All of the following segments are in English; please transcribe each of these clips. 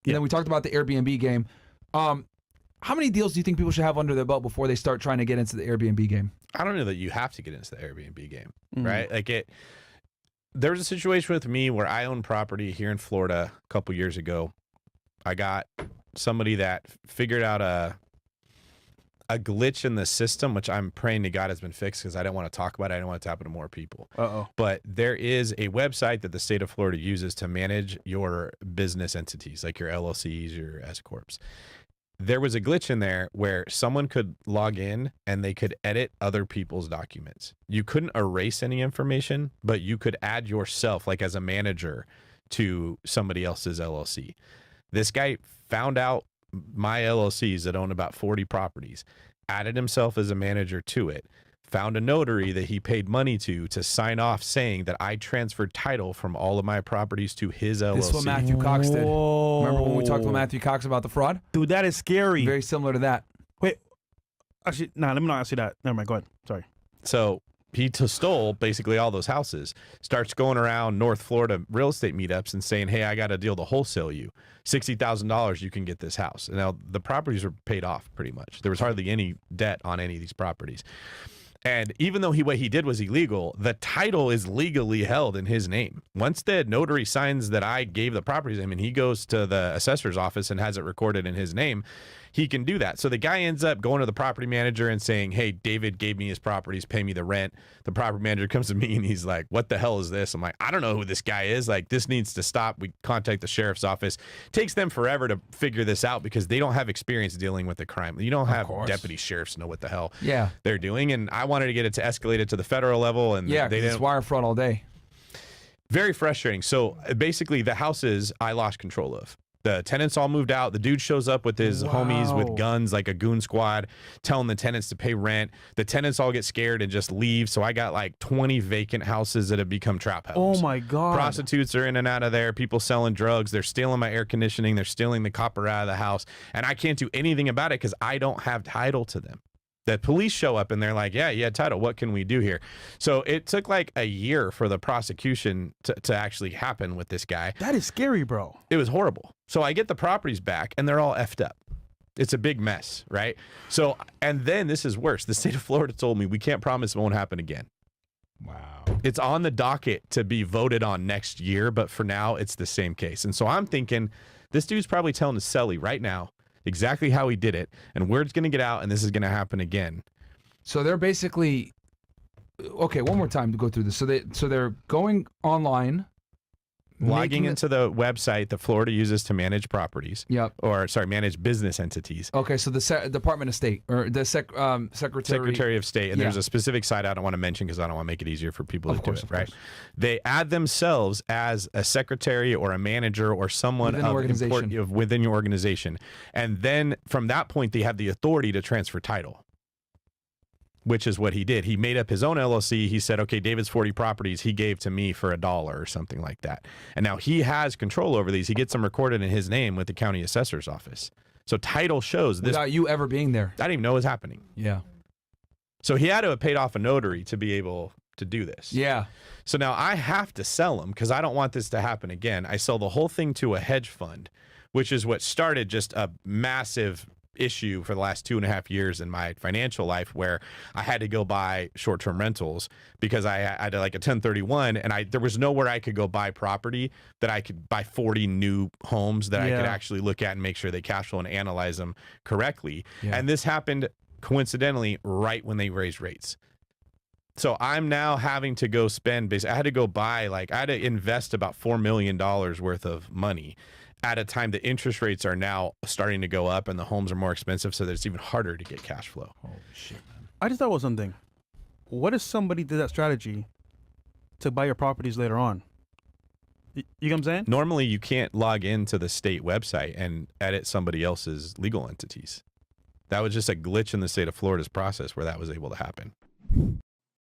And then we talked about the Airbnb game. How many deals do you think people should have under their belt before they start trying to get into the Airbnb game? I don't know that you have to get into the Airbnb game, right? Like there was a situation with me where I own property here in Florida a couple years ago. I got somebody that figured out a glitch in the system, which I'm praying to God has been fixed because I don't want to talk about it. I don't want it to happen to more people. But there is a website that the state of Florida uses to manage your business entities, like your LLCs, your S Corps. There was a glitch in there where someone could log in and they could edit other people's documents. You couldn't erase any information, but you could add yourself, like as a manager, to somebody else's LLC. This guy found out my LLCs that own about 40 properties, added himself as a manager to it, found a notary that he paid money to sign off saying that I transferred title from all of my properties to his LLC. This is what Matthew Cox did. Remember when we talked to Matthew Cox about the fraud? Dude, that is scary. Very similar to that. Wait, actually, let me not ask you that. Never mind, go ahead. Sorry. So he stole basically all those houses, starts going around North Florida real estate meetups and saying, hey, I got a deal to wholesale you. $60,000, you can get this house. And now the properties were paid off pretty much. There was hardly any debt on any of these properties. And even though what he did was illegal, the title is legally held in his name. Once the notary signs that I gave the properties to him and he goes to the assessor's office and has it recorded in his name, he can do that. So the guy ends up going to the property manager and saying, hey, David gave me his properties, pay me the rent. The property manager comes to me and he's like, what the hell is this? I'm like, I don't know who this guy is. Like, this needs to stop. We contact the sheriff's office. It takes them forever to figure this out because they don't have experience dealing with the crime. You don't have deputy sheriffs know what the hell they're doing. And I wanted to get it to escalate it to the federal level. And they didn't. It's wire fraud all day. Very frustrating. So basically the houses I lost control of. The tenants all moved out. The dude shows up with his homies with guns, like a goon squad, telling the tenants to pay rent. The tenants all get scared and just leave. So I got like 20 vacant houses that have become trap houses. Oh my God. Prostitutes are in and out of there. People selling drugs. They're stealing my air conditioning. They're stealing the copper out of the house. And I can't do anything about it because I don't have title to them. The police show up and they're like, yeah, you had title. What can we do here? So it took like a year for the prosecution to actually happen with this guy. That is scary, bro. It was horrible. So I get the properties back and they're all effed up. It's a big mess, right? So, and then this is worse. The state of Florida told me we can't promise it won't happen again. Wow. It's on the docket to be voted on next year, but for now it's the same case. And so I'm thinking this dude's probably telling the Selly right now exactly how he did it and word's going to get out and this is going to happen again. So they're basically, okay, one more time to go through this. So they're going online, logging into the website that Florida uses to manage properties. Yep. Or sorry, manage business entities. Okay, so the Department of State or the Secretary of State, and there's a specific site I don't want to mention because I don't want to make it easier for people to do it. Right? They add themselves as a secretary or a manager or someone within your organization, and then from that point they have the authority to transfer title. Which is what he did. He made up his own LLC. He said, okay, David's 40 properties he gave to me for $1 or something like that. And now he has control over these. He gets them recorded in his name with the county assessor's office. So title shows this. Without you ever being there. I didn't even know it was happening. Yeah. So he had to have paid off a notary to be able to do this. Yeah. So now I have to sell them because I don't want this to happen again. I sell the whole thing to a hedge fund, which is what started just a massive issue for the last 2.5 years in my financial life where I had to go buy short-term rentals because I had like a 1031 and there was nowhere I could go buy property that I could buy 40 new homes that I could actually look at and make sure they cash flow and analyze them correctly. Yeah. And this happened coincidentally right when they raised rates. So I'm now having to go spend, I had to go buy, I had to invest about $4 million worth of money at a time the interest rates are now starting to go up and the homes are more expensive, so that it's even harder to get cash flow. Holy shit, man. I just thought about something. What if somebody did that strategy to buy your properties later on? You know what I'm saying? Normally, you can't log into the state website and edit somebody else's legal entities. That was just a glitch in the state of Florida's process where that was able to happen.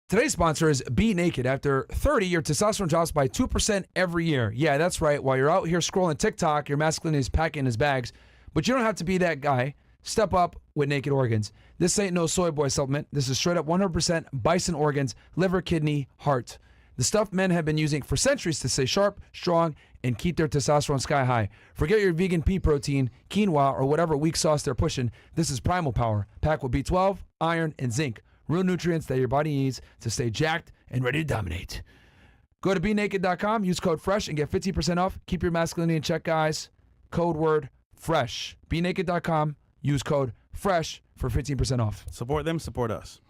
Today's sponsor is Be Naked. After 30, your testosterone drops by 2% every year. Yeah, that's right. While you're out here scrolling TikTok, your masculinity is packing his bags. But you don't have to be that guy. Step up with Naked Organs. This ain't no soy boy supplement. This is straight up 100% bison organs, liver, kidney, heart. The stuff men have been using for centuries to stay sharp, strong, and keep their testosterone sky high. Forget your vegan pea protein, quinoa, or whatever weak sauce they're pushing. This is Primal Power, packed with B12, iron, and zinc. Real nutrients that your body needs to stay jacked and ready to dominate. Go to BeNaked.com, use code FRESH, and get 15% off. Keep your masculinity in check, guys. Code word FRESH. BeNaked.com, use code FRESH for 15% off. Support them, support us.